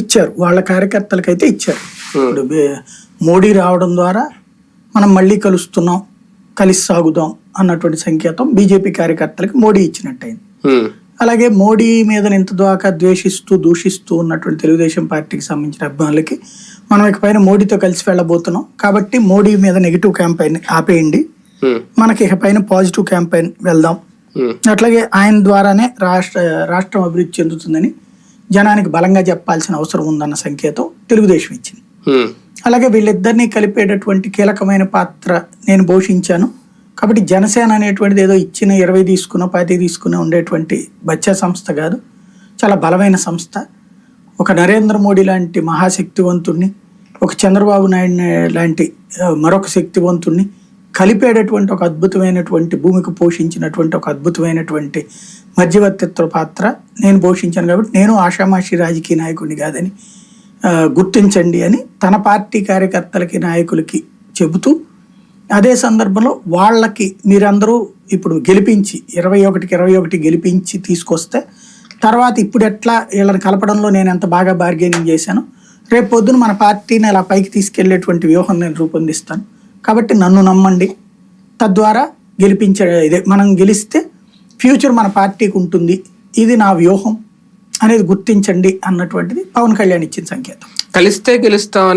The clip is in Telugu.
ఇచ్చారు వాళ్ళ కార్యకర్తలకైతే ఇచ్చారు. ఇప్పుడు మోడీ రావడం ద్వారా మనం మళ్ళీ కలుస్తున్నాం, కలిసి సాగుదాం అన్నటువంటి సంకేతం బీజేపీ కార్యకర్తలకి మోడీ ఇచ్చినట్టయింది. అలాగే మోడీ మీద ఇంత దాకా ద్వేషిస్తూ దూషిస్తూ ఉన్నటువంటి తెలుగుదేశం పార్టీకి సంబంధించిన అభిమానులకి మనం ఇకపైన మోడీతో కలిసి వెళ్ళబోతున్నాం కాబట్టి మోడీ మీద నెగిటివ్ క్యాంపెయిన్ ఆపేయండి, మనకి ఇకపైన పాజిటివ్ క్యాంపెయిన్ వెళ్దాం, అట్లాగే ఆయన ద్వారానే రాష్ట్రం అభివృద్ధి చెందుతుందని జనానికి బలంగా చెప్పాల్సిన అవసరం ఉందన్న సంకేతం తెలుగుదేశం ఇచ్చింది. అలాగే వీళ్ళిద్దరినీ కలిపేటటువంటి కీలకమైన పాత్ర నేను పోషించాను కాబట్టి జనసేన అనేటువంటిది ఏదో ఇచ్చిన 20 తీసుకున్న 10 తీసుకున్న ఉండేటువంటి బచ్చా సంస్థ కాదు, చాలా బలమైన సంస్థ. ఒక నరేంద్ర మోడీ లాంటి మహాశక్తివంతుణ్ణి, ఒక చంద్రబాబు నాయుడు లాంటి మరొక శక్తివంతుణ్ణి కలిపేటటువంటి ఒక అద్భుతమైనటువంటి భూమికి పోషించినటువంటి ఒక అద్భుతమైనటువంటి మధ్యవర్తిత్వ పాత్ర నేను పోషించాను కాబట్టి నేను ఆషామాషి రాజకీయ నాయకుడిని కాదని గుర్తించండి అని తన పార్టీ కార్యకర్తలకి నాయకులకి చెబుతూ, అదే సందర్భంలో వాళ్ళకి మీరందరూ ఇప్పుడు గెలిపించి 21కి 21 గెలిపించి తీసుకొస్తే తర్వాత ఇప్పుడు ఎట్లా వీళ్ళని కలపడంలో నేను ఎంత బాగా బార్గెనింగ్ చేశాను, రేపు పొద్దున మన పార్టీని అలా పైకి తీసుకెళ్లేటువంటి వ్యూహం నేను రూపొందిస్తాను కాబట్టి నన్ను నమ్మండి, తద్వారా ఇదే మనం గెలిస్తే ఫ్యూచర్ మన పార్టీకి ఉంటుంది, ఇది నా వ్యూహం అనేది గుర్తించండి అన్నటువంటిది పవన్ కళ్యాణ్ ఇచ్చిన సంకేతం. కలిస్తే గెలుస్తాం